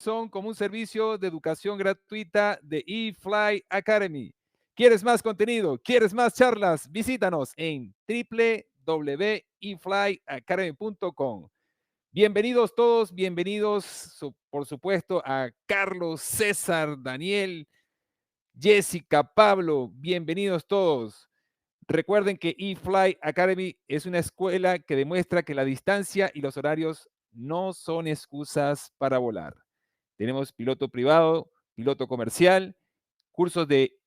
son como un servicio de educación gratuita de eFly Academy. ¿Quieres más contenido? ¿Quieres más charlas? Visítanos en www.eflyacademy.com. Bienvenidos todos, bienvenidos por supuesto a Carlos, César, Daniel, Jessica, Pablo, bienvenidos todos. Recuerden que eFly Academy es una escuela que demuestra que la distancia y los horarios no son excusas para volar. Tenemos piloto privado, piloto comercial, cursos de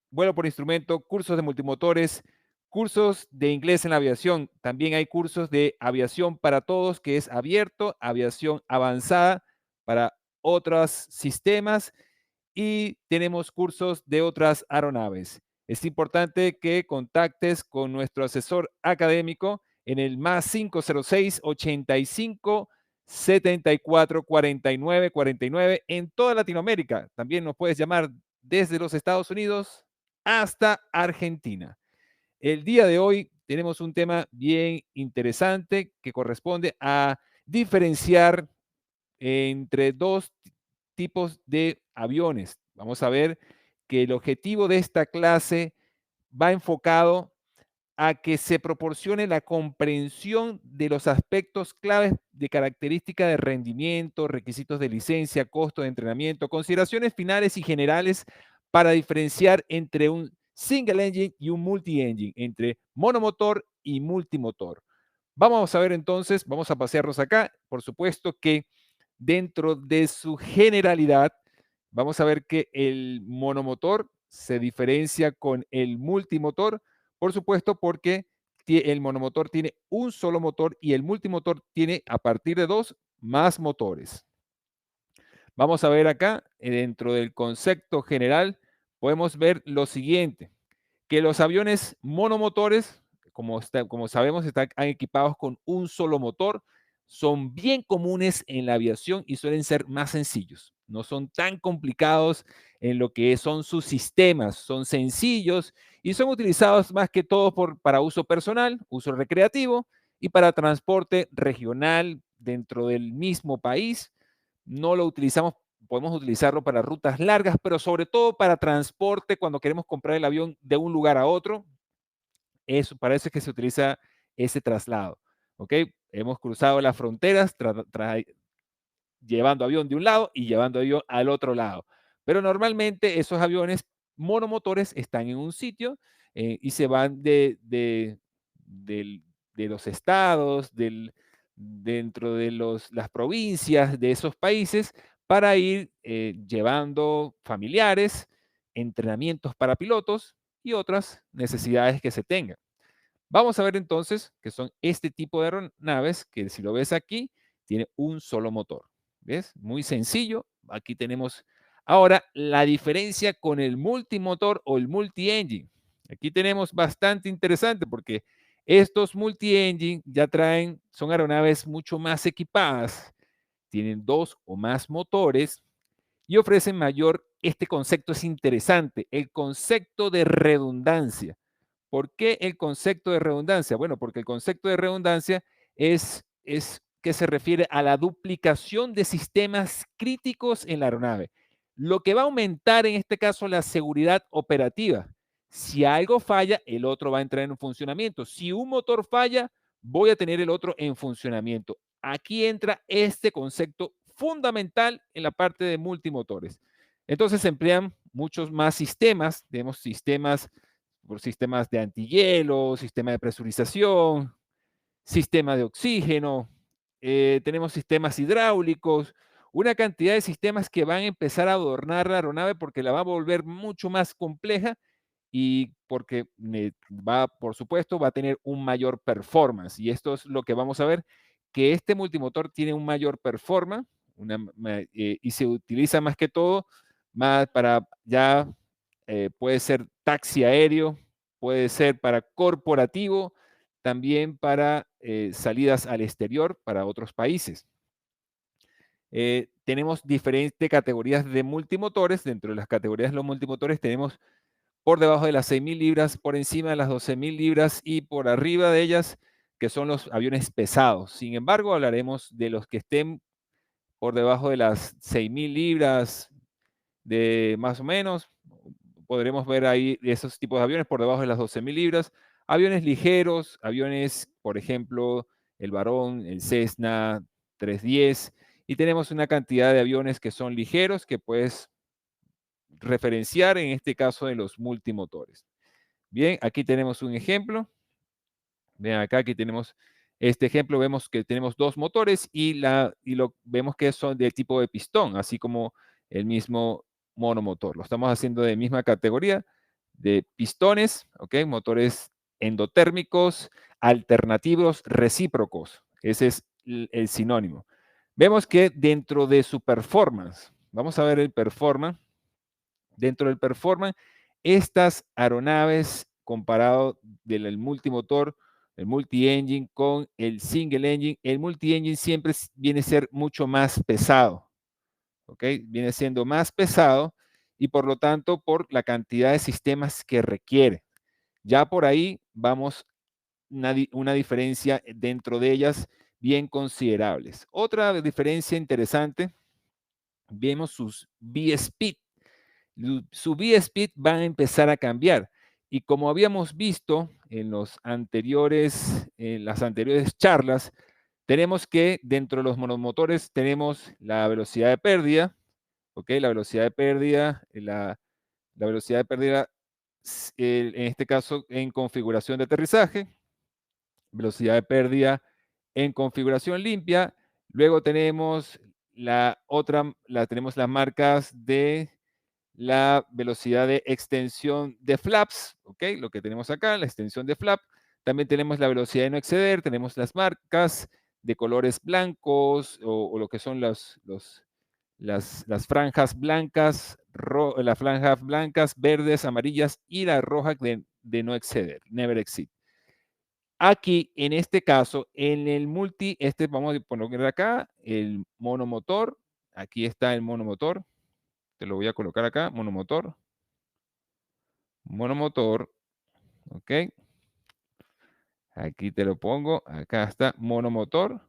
vuelo por instrumento, cursos de multimotores, cursos de inglés en la aviación. También hay cursos de aviación para todos, que es abierto, aviación avanzada para otros sistemas y tenemos cursos de otras aeronaves. Es importante que contactes con nuestro asesor académico en el más 506 85 74 49 49 en toda Latinoamérica. También nos puedes llamar desde los Estados Unidos hasta Argentina. El día de hoy tenemos un tema bien interesante que corresponde a diferenciar entre dos tipos de aviones. Vamos a ver que el objetivo de esta clase va enfocado a que se proporcione la comprensión de los aspectos claves de característica de rendimiento, requisitos de licencia, costo de entrenamiento, consideraciones finales y generales para diferenciar entre un single engine y un multi-engine, entre monomotor y multimotor. Vamos a ver entonces, vamos a pasearnos acá. Por supuesto que dentro de su generalidad, vamos a ver que el monomotor se diferencia con el multimotor, por supuesto, porque el monomotor tiene un solo motor y el multimotor tiene a partir de dos más motores. Vamos a ver acá, dentro del concepto general, podemos ver lo siguiente, que los aviones monomotores, como sabemos, están equipados con un solo motor, son bien comunes en la aviación y suelen ser más sencillos. No son tan complicados en lo que son sus sistemas, son sencillos y son utilizados más que todo para uso personal, uso recreativo y para transporte regional dentro del mismo país. No lo utilizamos, podemos utilizarlo para rutas largas, pero sobre todo para transporte cuando queremos comprar el avión de un lugar a otro. Eso, para eso es que se utiliza ese traslado. ¿Ok? Hemos cruzado las fronteras llevando avión de un lado y llevando avión al otro lado. Pero normalmente esos aviones monomotores están en un sitio y se van de los estados, dentro de las provincias de esos países para ir llevando familiares, entrenamientos para pilotos y otras necesidades que se tengan. Vamos a ver entonces que son este tipo de aeronaves que si lo ves aquí, tiene un solo motor. ¿Ves? Muy sencillo. Aquí tenemos ahora la diferencia con el multimotor o el multi-engine. Aquí tenemos bastante interesante porque estos multi-engine ya son aeronaves mucho más equipadas, tienen dos o más motores y ofrecen este concepto es interesante, el concepto de redundancia. ¿Por qué el concepto de redundancia? Bueno, porque el concepto de redundancia es que se refiere a la duplicación de sistemas críticos en la aeronave, lo que va a aumentar en este caso la seguridad operativa. Si algo falla, el otro va a entrar en funcionamiento. Si un motor falla, voy a tener el otro en funcionamiento. Aquí entra este concepto fundamental en la parte de multimotores. Entonces se emplean muchos más sistemas, tenemos sistemas de antihielo, sistema de presurización, sistema de oxígeno, tenemos sistemas hidráulicos, una cantidad de sistemas que van a empezar a adornar la aeronave porque la va a volver mucho más compleja y porque por supuesto, va a tener un mayor performance. Y esto es lo que vamos a ver, que este multimotor tiene un mayor performance y se utiliza más que todo más para ya, puede ser taxi aéreo, puede ser para corporativo, también para salidas al exterior para otros países. Tenemos diferentes categorías de multimotores. Dentro de las categorías de los multimotores tenemos por debajo de las 6.000 libras, por encima de las 12.000 libras y por arriba de ellas, que son los aviones pesados. Sin embargo, hablaremos de los que estén por debajo de las 6.000 libras de más o menos. Podremos ver ahí esos tipos de aviones por debajo de las 12.000 libras. Aviones ligeros, aviones, por ejemplo, el Varón, el Cessna 310. Y tenemos una cantidad de aviones que son ligeros que puedes referenciar en este caso de los multimotores. Bien, aquí tenemos un ejemplo. Vean acá, aquí tenemos este ejemplo, vemos que tenemos dos motores y vemos que son del tipo de pistón, así como el mismo monomotor. Lo estamos haciendo de misma categoría de pistones, ¿ok? Motores endotérmicos, alternativos, recíprocos. Ese es el sinónimo. Vemos que dentro de su performance, vamos a ver el performance, dentro del performance, estas aeronaves comparado del multimotor, el multi-engine con el single engine, el multi-engine siempre viene a ser mucho más pesado, ¿ok? Viene siendo más pesado y por lo tanto por la cantidad de sistemas que requiere. Ya por ahí vamos una diferencia dentro de ellas bien considerables. Otra diferencia interesante, vemos sus V-Speed. Su V-Speed va a empezar a cambiar. Y como habíamos visto en las anteriores charlas, tenemos que dentro de los monomotores tenemos la velocidad de pérdida, ¿ok? La velocidad de pérdida, la velocidad de pérdida, en este caso en configuración de aterrizaje, velocidad de pérdida en configuración limpia. Luego tenemos tenemos las marcas de la velocidad de extensión de flaps, ¿ok? Lo que tenemos acá, la extensión de flap. También tenemos la velocidad de no exceder, tenemos las marcas de colores blancos o lo que son las franjas blancas, las franjas blancas, verdes, amarillas y la roja de no exceder, never exceed. Aquí, en este caso, en el vamos a poner acá el monomotor. Aquí está el monomotor. Te lo voy a colocar acá, monomotor. Monomotor, ok. Aquí te lo pongo, acá está monomotor.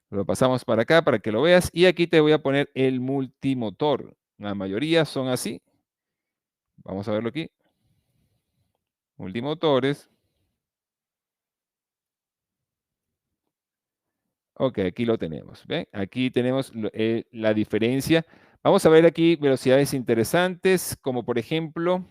Lo pasamos para acá para que lo veas. Y aquí te voy a poner el multimotor. La mayoría son así. Vamos a verlo aquí. Multimotores. Ok, aquí lo tenemos. ¿Ven? Aquí tenemos la diferencia. Vamos a ver aquí velocidades interesantes, como por ejemplo,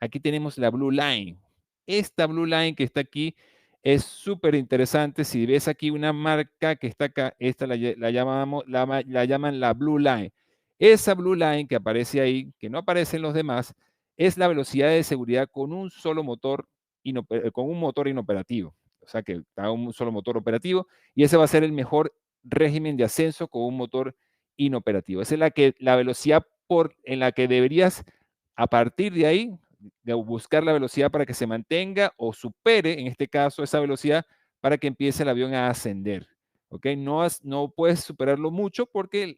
aquí tenemos la Blue Line. Esta Blue Line que está aquí es súper interesante. Si ves aquí una marca que está acá, esta la llaman la Blue Line. Esa Blue Line que aparece ahí, que no aparece en los demás, es la velocidad de seguridad con un solo motor, con un motor inoperativo. O sea, que está un solo motor operativo y ese va a ser el mejor régimen de ascenso con un motor inoperativo. Esa es la velocidad en la que deberías, a partir de ahí, de buscar la velocidad para que se mantenga o supere, en este caso, esa velocidad para que empiece el avión a ascender. ¿Ok? No puedes superarlo mucho porque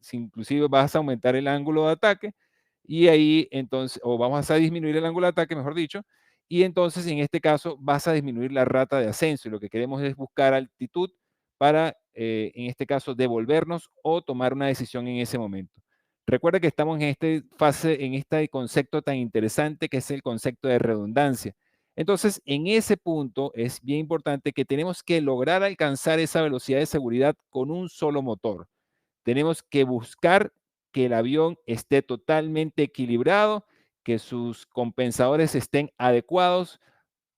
si inclusive vas a aumentar el ángulo de ataque y ahí entonces, o vamos a disminuir el ángulo de ataque, mejor dicho, y entonces en este caso vas a disminuir la rata de ascenso y lo que queremos es buscar altitud para, en este caso, devolvernos o tomar una decisión en ese momento. Recuerda que estamos en este concepto tan interesante que es el concepto de redundancia. Entonces, en ese punto es bien importante que tenemos que lograr alcanzar esa velocidad de seguridad con un solo motor. Tenemos que buscar que el avión esté totalmente equilibrado, que sus compensadores estén adecuados,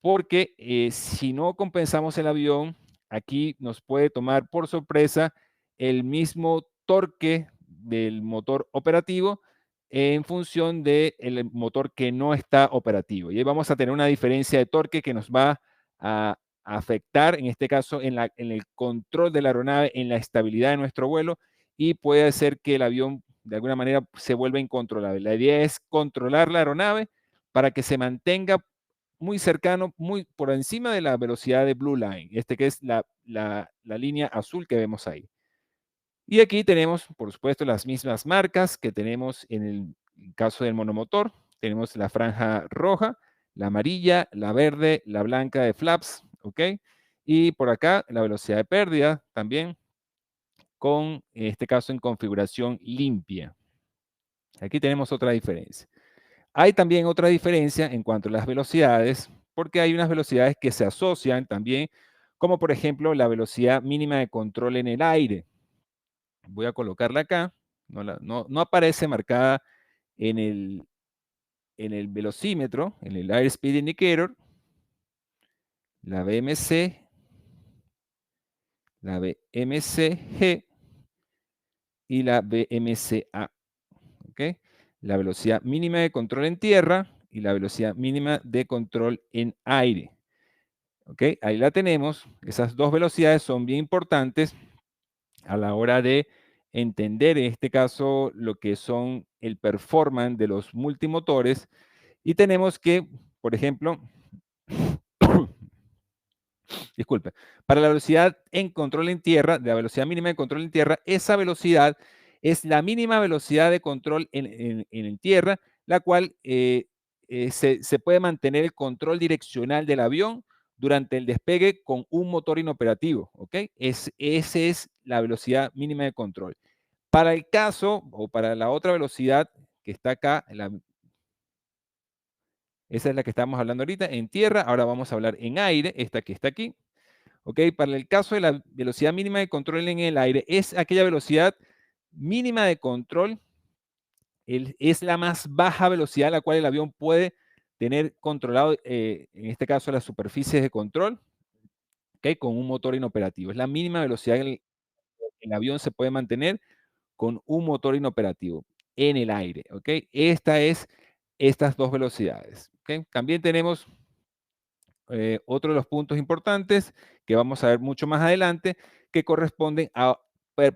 porque si no compensamos el avión, aquí nos puede tomar por sorpresa el mismo torque del motor operativo en función del motor que no está operativo. Y ahí vamos a tener una diferencia de torque que nos va a afectar, en este caso, en el control de la aeronave, en la estabilidad de nuestro vuelo y puede hacer que el avión de alguna manera se vuelva incontrolable. La idea es controlar la aeronave para que se mantenga muy cercano, muy por encima de la velocidad de Blue Line, que es la línea azul que vemos ahí. Y aquí tenemos, por supuesto, las mismas marcas que tenemos en el caso del monomotor. Tenemos la franja roja, la amarilla, la verde, la blanca de flaps, ¿ok? Y por acá la velocidad de pérdida también con, en este caso, en configuración limpia. Aquí tenemos otra diferencia. Hay también otra diferencia en cuanto a las velocidades, porque hay unas velocidades que se asocian también, como por ejemplo la velocidad mínima de control en el aire. Voy a colocarla acá, no aparece marcada en el velocímetro, en el Airspeed Indicator, la BMC, la BMCG y la BMCA. ¿Ok? La velocidad mínima de control en tierra y la velocidad mínima de control en aire. ¿Ok? Ahí la tenemos. Esas dos velocidades son bien importantes a la hora de entender, en este caso, lo que son el performance de los multimotores. Y tenemos que, por ejemplo, disculpe, para la velocidad en control en tierra, de la velocidad mínima de control en tierra, esa velocidad es la mínima velocidad de control en tierra, la cual se puede mantener el control direccional del avión durante el despegue con un motor inoperativo, ¿ok? Esa es la velocidad mínima de control. Para el caso, o para la otra velocidad que está acá, esa es la que estamos hablando ahorita, en tierra, ahora vamos a hablar en aire, esta que está aquí. ¿Ok? Para el caso de la velocidad mínima de control en el aire, es aquella velocidad mínima de control, es la más baja velocidad a la cual el avión puede tener controlado, en este caso, las superficies de control, ¿ok? Con un motor inoperativo. Es la mínima velocidad que el avión se puede mantener con un motor inoperativo en el aire, ¿ok? Estas dos velocidades, ¿ok? También tenemos otro de los puntos importantes que vamos a ver mucho más adelante, que corresponden a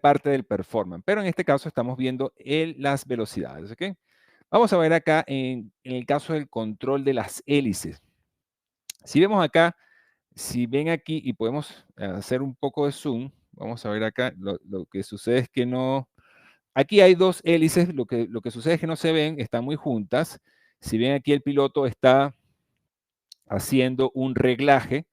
parte del performance. Pero en este caso estamos viendo las velocidades. ¿Ok? Vamos a ver acá en el caso del control de las hélices. Si vemos acá, si ven aquí y podemos hacer un poco de zoom, vamos a ver acá, lo que sucede es que no, aquí hay dos hélices, lo que sucede es que no se ven, están muy juntas. Si ven aquí el piloto está haciendo un reglaje.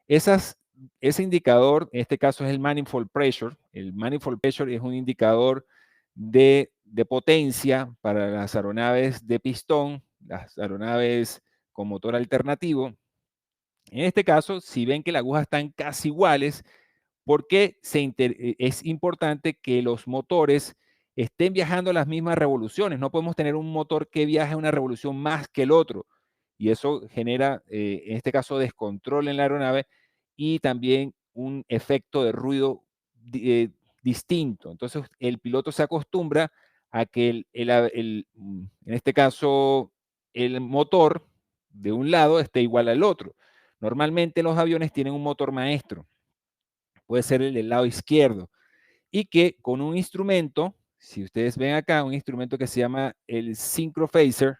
Ese indicador, en este caso es el manifold pressure. El manifold pressure es un indicador de potencia para las aeronaves de pistón, las aeronaves con motor alternativo. En este caso, si ven que las agujas están casi iguales, porque es importante que los motores estén viajando a las mismas revoluciones. No podemos tener un motor que viaje a una revolución más que el otro. Y eso genera, en este caso, descontrol en la aeronave y también un efecto de ruido distinto. Entonces, el piloto se acostumbra a que en este caso, el motor de un lado esté igual al otro. Normalmente los aviones tienen un motor maestro, puede ser el del lado izquierdo, y que con un instrumento, si ustedes ven acá, un instrumento que se llama el Synchrophaser,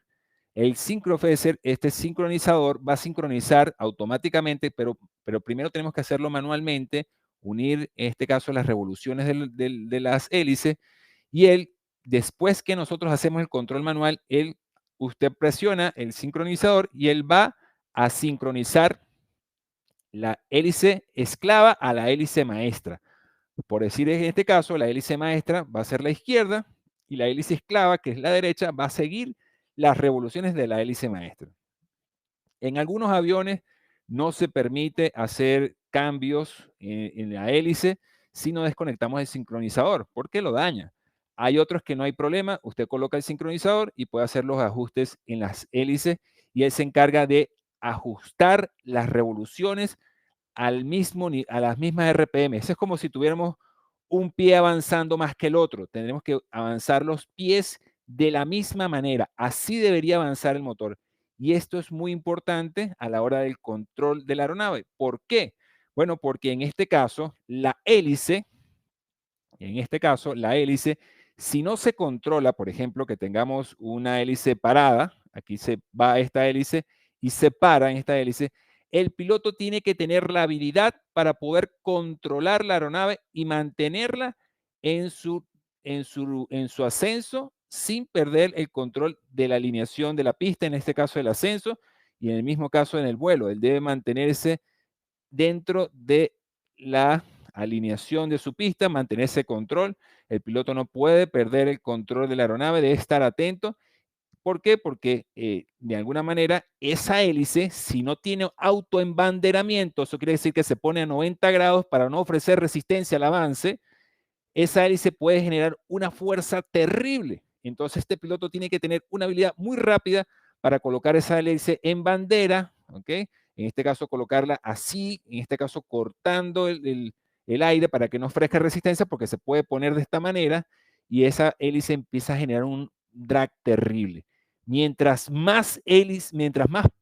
este sincronizador va a sincronizar automáticamente, pero primero tenemos que hacerlo manualmente, unir en este caso las revoluciones de las hélices, y después que nosotros hacemos el control manual, usted presiona el sincronizador y él va a sincronizar la hélice esclava a la hélice maestra. Por decir en este caso, la hélice maestra va a ser la izquierda y la hélice esclava, que es la derecha, va a seguir las revoluciones de la hélice maestra. En algunos aviones no se permite hacer cambios en la hélice si no desconectamos el sincronizador, porque lo daña. Hay otros que no hay problema, usted coloca el sincronizador y puede hacer los ajustes en las hélices y él se encarga de ajustar las revoluciones a las mismas RPM. Eso es como si tuviéramos un pie avanzando más que el otro. Tendremos que avanzar los pies de la misma manera. Así debería avanzar el motor. Y esto es muy importante a la hora del control de la aeronave. ¿Por qué? Bueno, porque en este caso, la hélice, si no se controla, por ejemplo, que tengamos una hélice parada, aquí se va esta hélice y se para en esta hélice, el piloto tiene que tener la habilidad para poder controlar la aeronave y mantenerla en su ascenso sin perder el control de la alineación de la pista, en este caso del ascenso, y en el mismo caso en el vuelo. Él debe mantenerse dentro de la alineación de su pista, mantener ese control. El piloto no puede perder el control de la aeronave, debe estar atento. ¿Por qué? Porque de alguna manera esa hélice, si no tiene autoembanderamiento, eso quiere decir que se pone a 90 grados para no ofrecer resistencia al avance, esa hélice puede generar una fuerza terrible. Entonces este piloto tiene que tener una habilidad muy rápida para colocar esa hélice en bandera, ¿ok? En este caso colocarla así, en este caso cortando el aire para que no ofrezca resistencia porque se puede poner de esta manera y esa hélice empieza a generar un drag terrible. Mientras más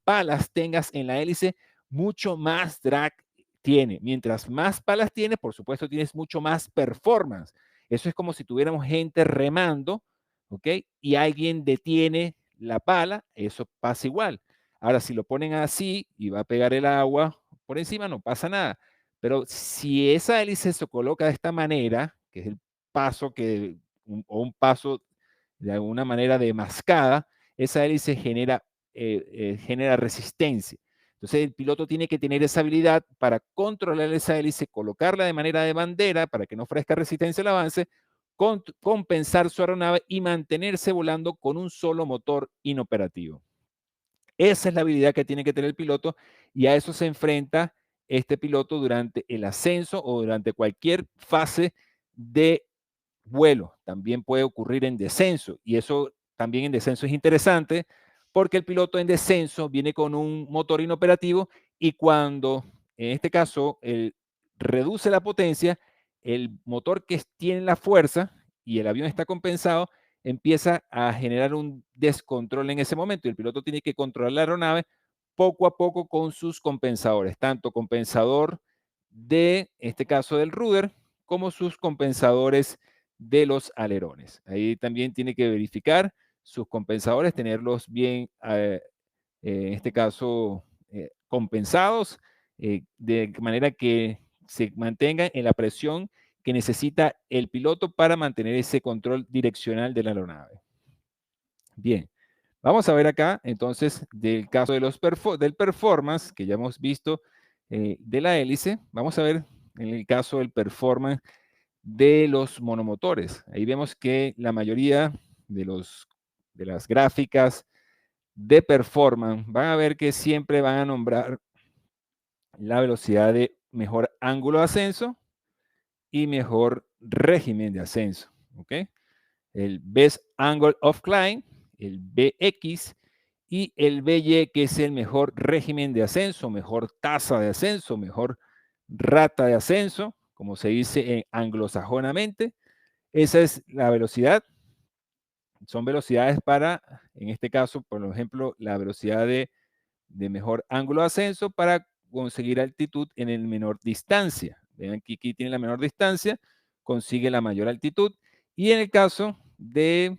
palas tengas en la hélice, mucho más drag tiene. Mientras más palas tiene, por supuesto, tienes mucho más performance. Eso es como si tuviéramos gente remando, ¿ok? Y alguien detiene la pala, eso pasa igual. Ahora, si lo ponen así y va a pegar el agua por encima, no pasa nada. Pero si esa hélice se coloca de esta manera, que es el paso o un paso de alguna manera de mascada, esa hélice genera resistencia. Entonces el piloto tiene que tener esa habilidad para controlar esa hélice, colocarla de manera de bandera para que no ofrezca resistencia al avance, compensar su aeronave y mantenerse volando con un solo motor inoperativo. Esa es la habilidad que tiene que tener el piloto y a eso se enfrenta este piloto durante el ascenso o durante cualquier fase de vuelo. También puede ocurrir en descenso y eso también en descenso es interesante porque el piloto en descenso viene con un motor inoperativo y cuando en este caso reduce la potencia, el motor que tiene la fuerza y el avión está compensado, empieza a generar un descontrol en ese momento y el piloto tiene que controlar la aeronave poco a poco con sus compensadores, tanto compensador de, en este caso del rudder, como sus compensadores de los alerones. Ahí también tiene que verificar sus compensadores, tenerlos bien, en este caso, compensados, de manera que se mantengan en la presión que necesita el piloto para mantener ese control direccional de la aeronave. Bien, vamos a ver acá entonces del caso de del performance, que ya hemos visto de la hélice, vamos a ver en el caso del performance de los monomotores. Ahí vemos que la mayoría de las gráficas de performance van a ver que siempre van a nombrar la velocidad de mejor ángulo de ascenso y mejor régimen de ascenso. ¿Ok? El Best Angle of Climb, el BX y el BY, que es el mejor régimen de ascenso, mejor tasa de ascenso, mejor rata de ascenso, como se dice anglosajonamente. Esa es la velocidad. Son velocidades para, en este caso, por ejemplo, la velocidad de mejor ángulo de ascenso para conseguir altitud en el menor distancia. Vean que aquí tiene la menor distancia, consigue la mayor altitud. Y en el caso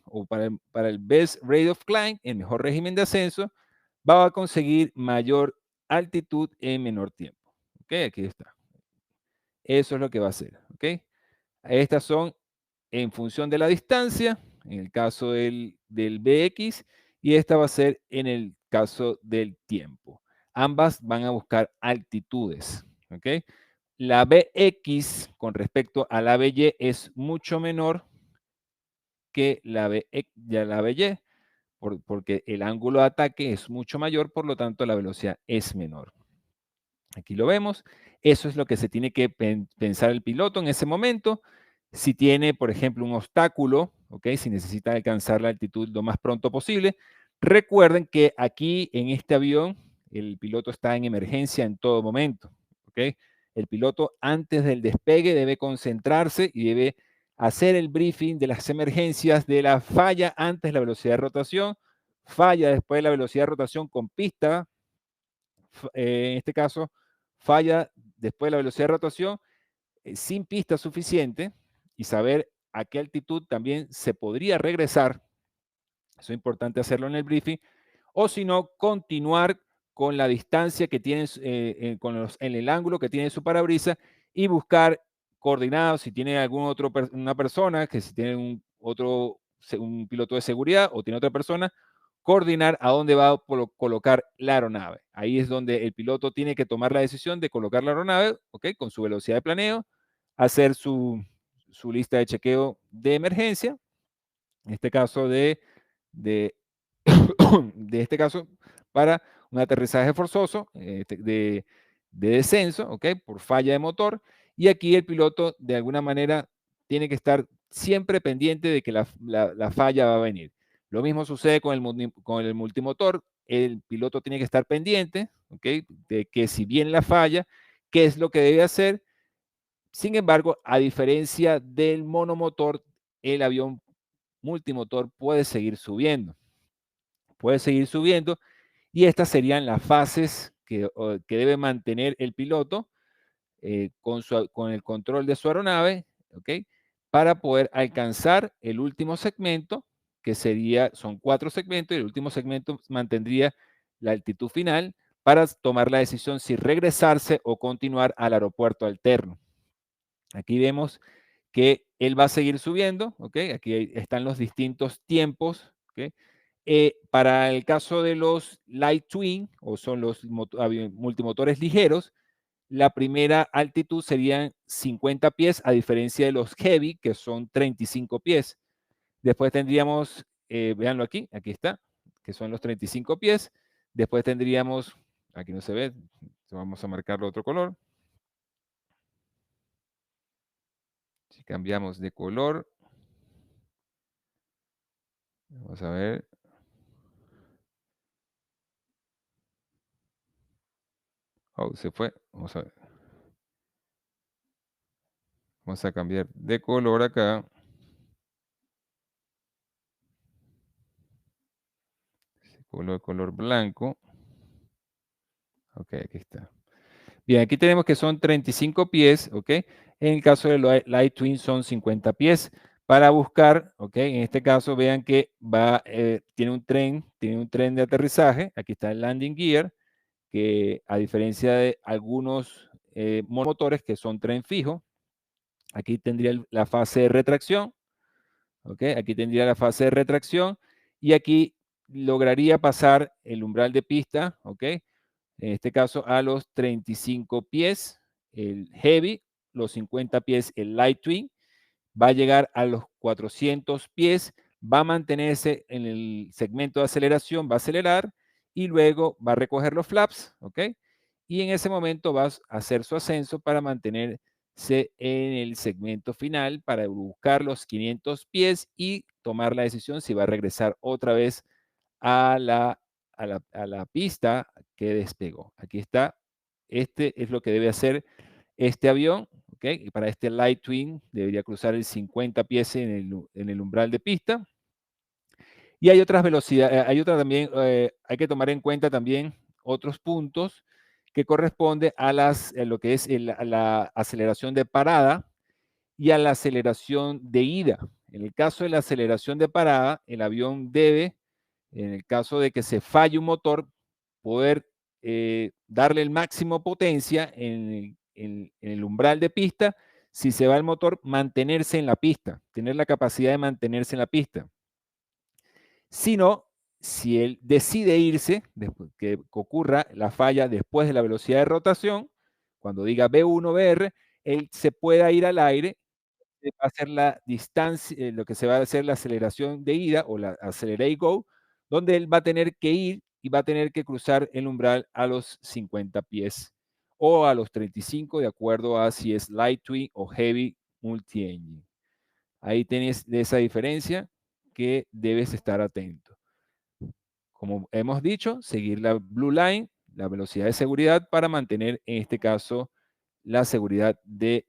o para el Best Rate of Climb, el mejor régimen de ascenso, va a conseguir mayor altitud en menor tiempo. ¿Ok? Aquí está. Eso es lo que va a hacer. ¿Ok? Estas son en función de la distancia, en el caso del BX, y esta va a ser en el caso del tiempo. Ambas van a buscar altitudes. ¿Ok? La BX con respecto a la BY es mucho menor que la BY, porque el ángulo de ataque es mucho mayor, por lo tanto la velocidad es menor. Aquí lo vemos. Eso es lo que se tiene que pensar el piloto en ese momento. Si tiene, por ejemplo, un obstáculo, ¿ok? Si necesita alcanzar la altitud lo más pronto posible. Recuerden que aquí en este avión el piloto está en emergencia en todo momento, ¿ok? El piloto antes del despegue debe concentrarse y debe hacer el briefing de las emergencias, de la falla antes de la velocidad de rotación, falla después de la velocidad de rotación con pista, en este caso, falla después de la velocidad de rotación sin pista suficiente y saber a qué altitud también se podría regresar. Eso es importante hacerlo en el briefing. O si no, continuar con la distancia que tiene, en el ángulo que tiene su parabrisas y buscar coordinados si tiene una persona, que si tiene un piloto de seguridad o tiene otra persona, coordinar a dónde va a colocar la aeronave. Ahí es donde el piloto tiene que tomar la decisión de colocar la aeronave, ¿ok? Con su velocidad de planeo, hacer su lista de chequeo de emergencia, en este caso de este caso, para un aterrizaje forzoso de descenso, ¿ok? Por falla de motor. Y aquí el piloto, de alguna manera, tiene que estar siempre pendiente de que la falla va a venir. Lo mismo sucede con el multimotor. El piloto tiene que estar pendiente, ¿ok? De que si viene la falla, qué es lo que debe hacer. Sin embargo, a diferencia del monomotor, el avión multimotor puede seguir subiendo. Puede seguir subiendo y estas serían las fases que debe mantener el piloto con el control de su aeronave, ¿ok? Para poder alcanzar el último segmento, que son 4 segmentos, y el último segmento mantendría la altitud final para tomar la decisión si regresarse o continuar al aeropuerto alterno. Aquí vemos que él va a seguir subiendo, ¿ok? Aquí están los distintos tiempos, ¿ok? Para el caso de los Light Twin, o son los multimotores ligeros, la primera altitud serían 50 pies, a diferencia de los Heavy, que son 35 pies. Después tendríamos, véanlo aquí está, que son los 35 pies. Después tendríamos, aquí no se ve, vamos a marcarlo otro color. Si cambiamos de color, vamos a ver. Oh, se fue. Vamos a ver. Vamos a cambiar de color acá. Color blanco. Ok, aquí está. Bien, aquí tenemos que son 35 pies, ¿ok? En el caso de Light Twin son 50 pies. Para buscar, ¿ok? En este caso vean que tiene un tren de aterrizaje. Aquí está el landing gear, que a diferencia de algunos motores que son tren fijo, aquí tendría la fase de retracción, ¿ok? Aquí tendría la fase de retracción y aquí lograría pasar el umbral de pista, ¿ok? En este caso a los 35 pies, el heavy, los 50 pies, el light twin, va a llegar a los 400 pies, va a mantenerse en el segmento de aceleración, va a acelerar y luego va a recoger los flaps, ¿ok? Y en ese momento va a hacer su ascenso para mantenerse en el segmento final, para buscar los 500 pies y tomar la decisión si va a regresar otra vez a la pista que despegó. Aquí está. Este es lo que debe hacer este avión, ¿ok? Y para este Light Twin debería cruzar el 50 pies en el umbral de pista. Y hay otras velocidades, hay otra también, hay que tomar en cuenta también otros puntos que corresponde a lo que es a la aceleración de parada y a la aceleración de ida. En el caso de la aceleración de parada, el avión debe, en el caso de que se falle un motor, poder darle el máximo potencia en el umbral de pista. Si se va el motor, mantenerse en la pista, tener la capacidad de mantenerse en la pista. Si no, si él decide irse, que ocurra la falla después de la velocidad de rotación, cuando diga B1, BR, él se pueda ir al aire, va a hacer la distancia, lo que se va a hacer la aceleración de ida o la accelerate go, donde él va a tener que ir y va a tener que cruzar el umbral a los 50 pies o a los 35, de acuerdo a si es light twin o heavy multi-engine. Ahí tienes esa diferencia que debes estar atento. Como hemos dicho, seguir la blue line, la velocidad de seguridad, para mantener, en este caso, la seguridad del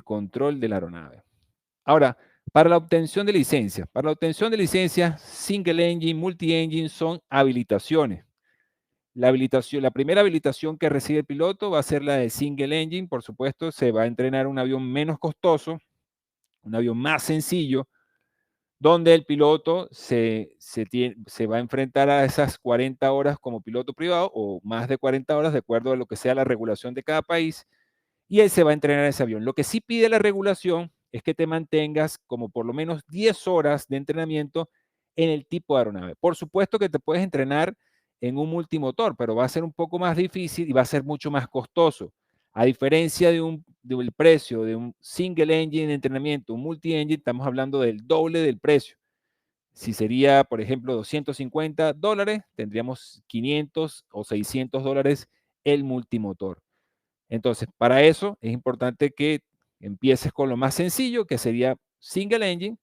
control de la aeronave. Ahora, para la obtención de licencia. Para la obtención de licencia, single engine, multi-engine son habilitaciones. La primera habilitación que recibe el piloto va a ser la de single engine. Por supuesto, se va a entrenar un avión menos costoso, un avión más sencillo, donde el piloto se va a enfrentar a esas 40 horas como piloto privado o más de 40 horas, de acuerdo a lo que sea la regulación de cada país, y él se va a entrenar en ese avión. Lo que sí pide la regulación es que te mantengas como por lo menos 10 horas de entrenamiento en el tipo de aeronave. Por supuesto que te puedes entrenar en un multimotor, pero va a ser un poco más difícil y va a ser mucho más costoso. A diferencia del precio de un single engine de entrenamiento, un multi-engine, estamos hablando del doble del precio. Si sería, por ejemplo, $250, tendríamos 500 o $600 el multimotor. Entonces, para eso es importante que empieces con lo más sencillo, que sería single engine,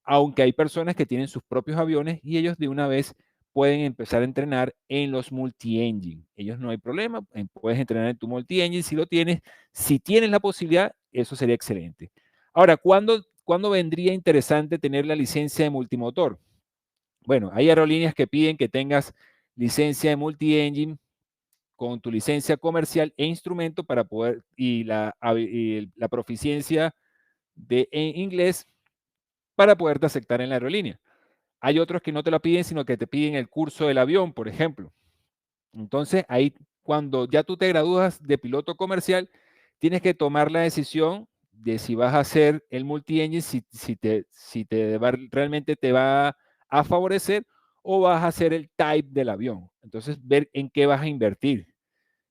aunque hay personas que tienen sus propios aviones y ellos de una vez pueden empezar a entrenar en los multi-engine. Ellos no hay problema, puedes entrenar en tu multi-engine si lo tienes. Si tienes la posibilidad, eso sería excelente. Ahora, ¿cuándo vendría interesante tener la licencia de multimotor? Bueno, hay aerolíneas que piden que tengas licencia de multi-engine con tu licencia comercial e instrumento para poder, y la proficiencia en inglés para poderte aceptar en la aerolínea. Hay otros que no te la piden, sino que te piden el curso del avión, por ejemplo. Entonces, ahí cuando ya tú te gradúas de piloto comercial, tienes que tomar la decisión de si vas a hacer el multi-engine, realmente te va a favorecer o vas a hacer el type del avión. Entonces, ver en qué vas a invertir.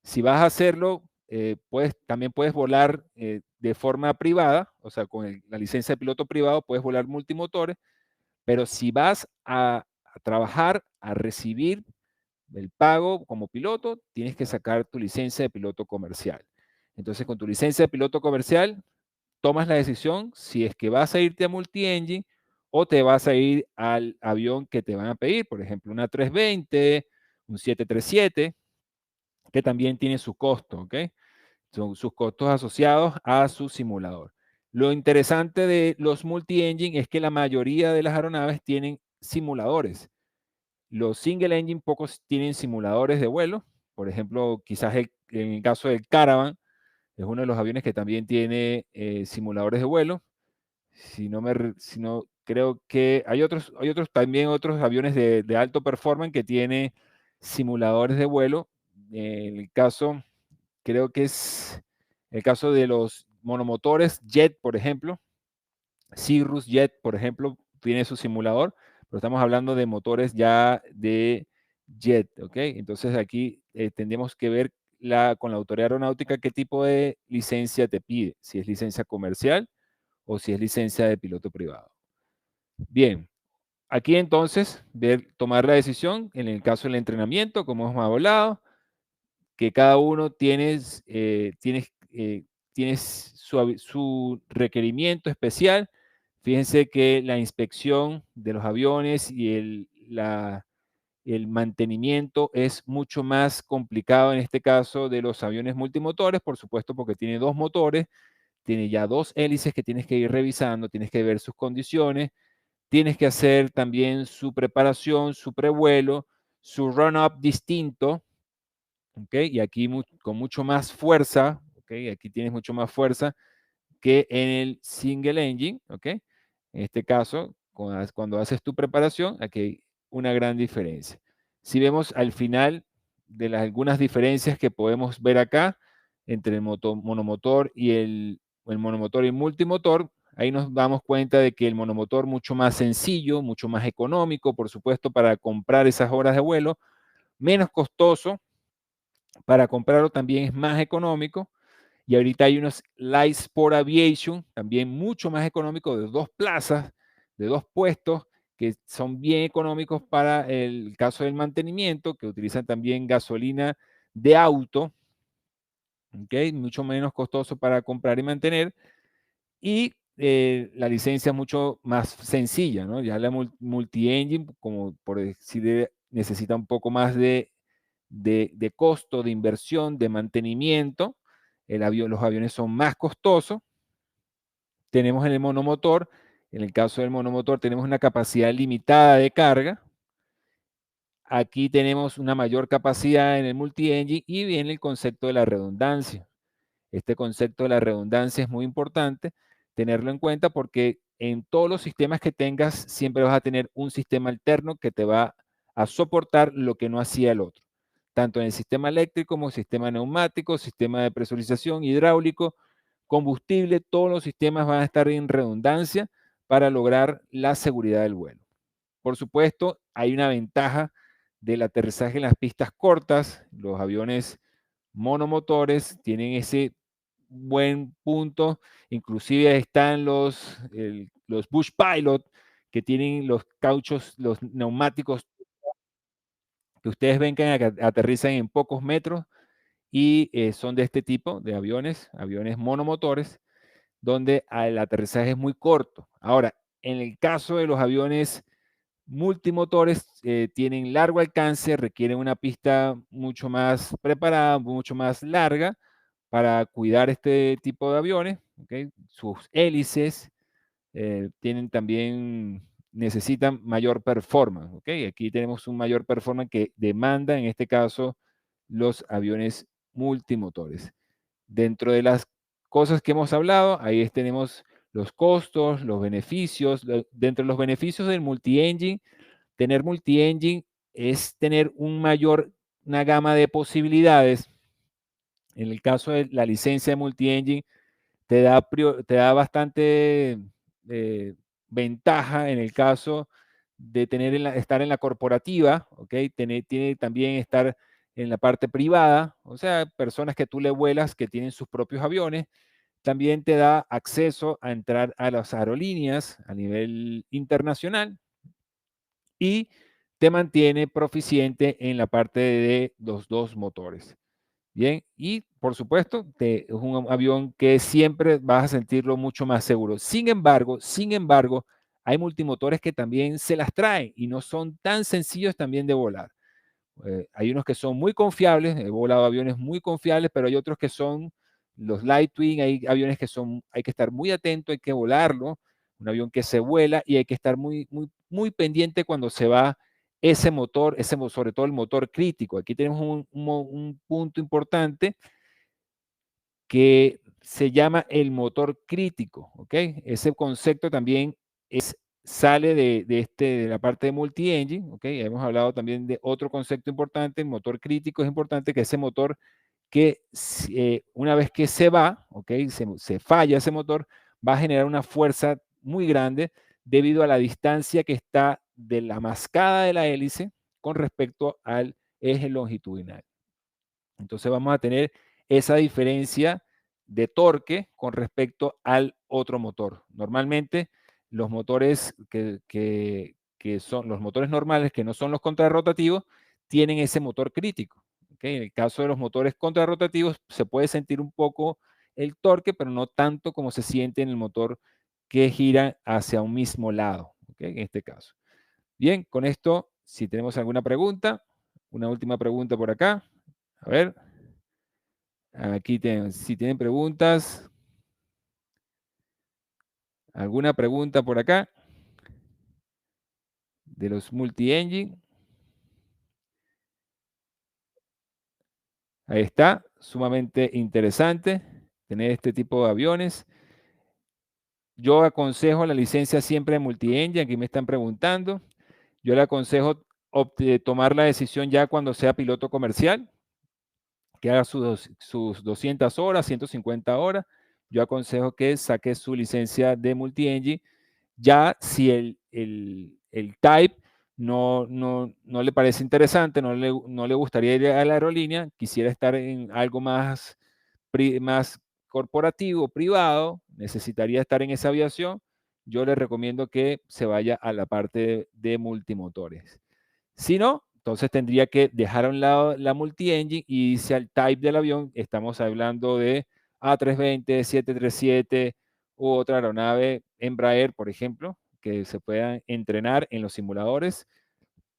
Si vas a hacerlo, también puedes volar de forma privada, o sea, con la licencia de piloto privado puedes volar multimotores, pero si vas a trabajar, a recibir el pago como piloto, tienes que sacar tu licencia de piloto comercial. Entonces, con tu licencia de piloto comercial, tomas la decisión si es que vas a irte a multi-engine o te vas a ir al avión que te van a pedir, por ejemplo, una 320, un 737, que también tiene su costo, ¿ok? Son sus costos asociados a su simulador. Lo interesante de los multi-engine es que la mayoría de las aeronaves tienen simuladores. Los single engine pocos tienen simuladores de vuelo. Por ejemplo, quizás en el caso del Caravan, es uno de los aviones que también tiene simuladores de vuelo. Creo que hay otros también otros aviones de alto performance que tienen simuladores de vuelo. En el caso, creo que es el caso de los monomotores Jet, por ejemplo. Cirrus Jet, por ejemplo, tiene su simulador, pero estamos hablando de motores ya de jet, ¿ok? Entonces aquí tendríamos que ver con la autoridad aeronáutica qué tipo de licencia te pide, si es licencia comercial o si es licencia de piloto privado. Bien, aquí entonces tomar la decisión en el caso del entrenamiento, como hemos hablado, que cada uno tienes su requerimiento especial. Fíjense que la inspección de los aviones y el mantenimiento es mucho más complicado en este caso de los aviones multimotores, por supuesto, porque tiene dos motores, tiene ya dos hélices que tienes que ir revisando, tienes que ver sus condiciones, tienes que hacer también su preparación, su prevuelo, su run-up distinto, ¿ok? Y aquí con mucho más fuerza, ¿ok? Aquí tienes mucho más fuerza que en el single engine, ¿ok? En este caso, cuando haces tu preparación, aquí hay una gran diferencia. Si vemos al final de algunas diferencias que podemos ver acá entre el monomotor y el monomotor y el multimotor, ahí nos damos cuenta de que el monomotor mucho más sencillo, mucho más económico, por supuesto, para comprar esas horas de vuelo, menos costoso, para comprarlo también es más económico. Y ahorita hay unos Light Sport Aviation, también mucho más económico, de dos plazas, de dos puestos, que son bien económicos para el caso del mantenimiento, que utilizan también gasolina de auto, ¿okay? Mucho menos costoso para comprar y mantener. Y la licencia es mucho más sencilla, ¿no? Ya la multi-engine, como por decir, necesita un poco más de costo, de inversión, de mantenimiento. Los aviones son más costosos. Tenemos en el monomotor, en el caso del monomotor, tenemos una capacidad limitada de carga. Aquí tenemos una mayor capacidad en el multi-engine y viene el concepto de la redundancia. Este concepto de la redundancia es muy importante tenerlo en cuenta porque en todos los sistemas que tengas siempre vas a tener un sistema alterno que te va a soportar lo que no hacía el otro. Tanto en el sistema eléctrico como sistema neumático, sistema de presurización, hidráulico, combustible, todos los sistemas van a estar en redundancia para lograr la seguridad del vuelo. Por supuesto, hay una ventaja del aterrizaje en las pistas cortas. Los aviones monomotores tienen ese buen punto. Inclusive están los Bush Pilot, que tienen los cauchos, los neumáticos que ustedes ven que aterrizan en pocos metros y son de este tipo de aviones monomotores, donde el aterrizaje es muy corto. Ahora, en el caso de los aviones multimotores, tienen largo alcance, requieren una pista mucho más preparada, mucho más larga para cuidar este tipo de aviones, ¿okay? Sus hélices tienen también, necesitan mayor performance, ¿ok? Aquí tenemos un mayor performance que demanda, en este caso, los aviones multimotores. Dentro de las cosas que hemos hablado, ahí tenemos los costos, los beneficios. Dentro de los beneficios del multi-engine, tener multi-engine es tener una gama de posibilidades. En el caso de la licencia de multi-engine, te da bastante ventaja en el caso de estar en la corporativa, ¿ok? Tiene también estar en la parte privada, o sea, personas que tú le vuelas que tienen sus propios aviones. También te da acceso a entrar a las aerolíneas a nivel internacional y te mantiene proficiente en la parte de los dos motores. Bien, y por supuesto, es un avión que siempre vas a sentirlo mucho más seguro. Sin embargo, hay multimotores que también se las traen y no son tan sencillos también de volar. Hay unos que son muy confiables, he volado aviones muy confiables, pero hay otros que son los light twin, hay aviones que hay que estar muy atento, hay que volarlo, un avión que se vuela y hay que estar muy pendiente cuando se va ese motor, sobre todo el motor crítico. Aquí tenemos un punto importante que se llama el motor crítico, ¿ok? Ese concepto también sale de la parte de multi-engine, ¿ok? Hemos hablado también de otro concepto importante, el motor crítico es importante, que ese motor que una vez que se va, ¿ok? Se falla ese motor, va a generar una fuerza muy grande debido a la distancia que está de la mascada de la hélice con respecto al eje longitudinal. Entonces vamos a tener esa diferencia de torque con respecto al otro motor. Normalmente los motores que son los motores normales, que no son los contrarrotativos, tienen ese motor crítico. ¿Okay? En el caso de los motores contrarrotativos se puede sentir un poco el torque, pero no tanto como se siente en el motor que gira hacia un mismo lado, ¿okay? En este caso. Bien, con esto, si tenemos alguna pregunta, una última pregunta por acá. A ver. Aquí si tienen preguntas. ¿Alguna pregunta por acá? De los multi-engine. Ahí está, sumamente interesante tener este tipo de aviones. Yo aconsejo la licencia siempre de multi-engine, aquí me están preguntando. Yo le aconsejo tomar la decisión ya cuando sea piloto comercial, que haga sus 200 horas, 150 horas. Yo aconsejo que saque su licencia de multi-engine. Ya si el type no le parece interesante, no le gustaría ir a la aerolínea, quisiera estar en algo más corporativo, privado, necesitaría estar en esa aviación, yo le recomiendo que se vaya a la parte de multimotores. Si no, entonces tendría que dejar a un lado la multi-engine y irse al type del avión. Estamos hablando de A320, 737 u otra aeronave Embraer, por ejemplo, que se puedan entrenar en los simuladores,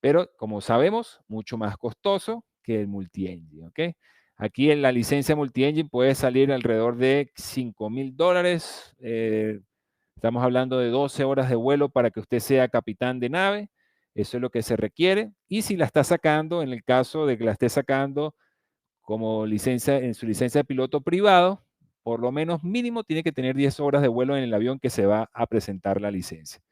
pero como sabemos, mucho más costoso que el multi-engine, ¿ok? Aquí en la licencia multi-engine puede salir alrededor de $5,000. Estamos hablando de 12 horas de vuelo para que usted sea capitán de nave. Eso es lo que se requiere. Y si la está sacando, en el caso de que la esté sacando como licencia, en su licencia de piloto privado, por lo menos mínimo tiene que tener 10 horas de vuelo en el avión que se va a presentar la licencia.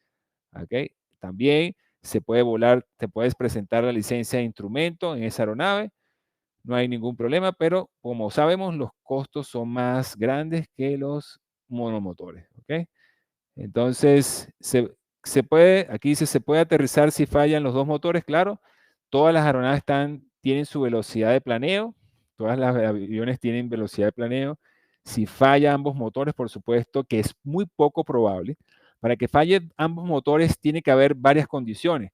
¿Okay? También se puede volar, te puedes presentar la licencia de instrumento en esa aeronave, no hay ningún problema, pero como sabemos, los costos son más grandes que los monomotores. ¿Okay? Entonces, aquí dice, se puede aterrizar si fallan los dos motores, claro. Todas las aeronaves tienen su velocidad de planeo, todas las aviones tienen velocidad de planeo. Si falla ambos motores, por supuesto que es muy poco probable. Para que falle ambos motores tiene que haber varias condiciones.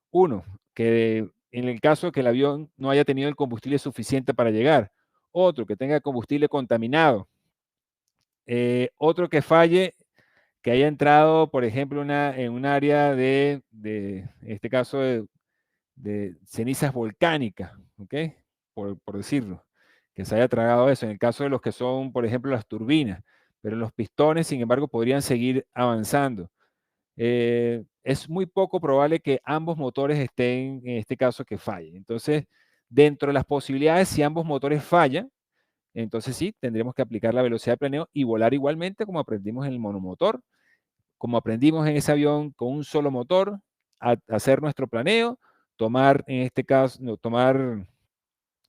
Uno, que en el caso de que el avión no haya tenido el combustible suficiente para llegar. Otro, que tenga combustible contaminado. Otro que falle, que haya entrado, por ejemplo, en un área en este caso, de cenizas volcánicas, ¿ok? Por decirlo, que se haya tragado eso. En el caso de los que son, por ejemplo, las turbinas, pero los pistones, sin embargo, podrían seguir avanzando. Es muy poco probable que ambos motores estén, en este caso, que fallen. Entonces, dentro de las posibilidades, si ambos motores fallan, entonces sí, tendremos que aplicar la velocidad de planeo y volar igualmente como aprendimos en el monomotor, como aprendimos en ese avión con un solo motor, hacer nuestro planeo, tomar, en este caso, no,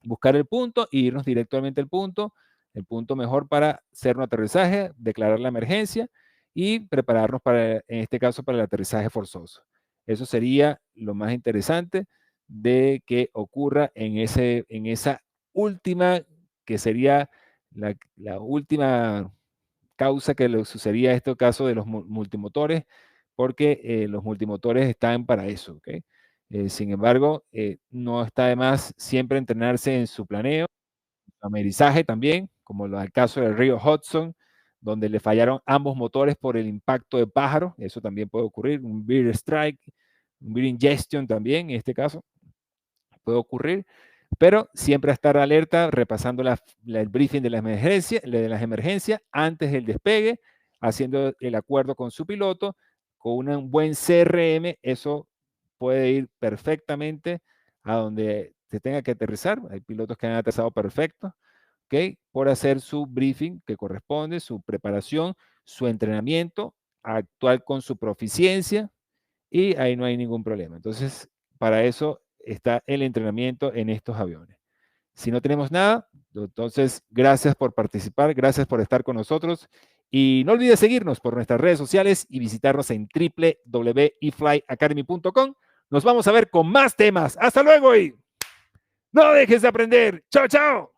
buscar el punto e irnos directamente al punto, el punto mejor para hacer un aterrizaje, declarar la emergencia y prepararnos para, en este caso, para el aterrizaje forzoso. Eso sería lo más interesante de que ocurra en esa última, que sería la última causa que le sucedería a este caso de los multimotores, porque los multimotores están para eso, ¿ok? Sin embargo, no está de más siempre entrenarse en su planeo, amerizaje también, como el caso del río Hudson, donde le fallaron ambos motores por el impacto de pájaro, eso también puede ocurrir, un bear strike, un bear ingestion también, en este caso, puede ocurrir, pero siempre estar alerta, repasando el briefing de las emergencias antes del despegue, haciendo el acuerdo con su piloto, con un buen CRM, eso puede ir perfectamente a donde se tenga que aterrizar. Hay pilotos que han aterrizado perfecto, ¿ok? Por hacer su briefing que corresponde, su preparación, su entrenamiento, actuar con su proficiencia, y ahí no hay ningún problema. Entonces, para eso está el entrenamiento en estos aviones. Si no tenemos nada, entonces gracias por participar, gracias por estar con nosotros y no olvides seguirnos por nuestras redes sociales y visitarnos en www.eflyacademy.com. Nos vamos a ver con más temas. Hasta luego y no dejes de aprender. Chao, chao.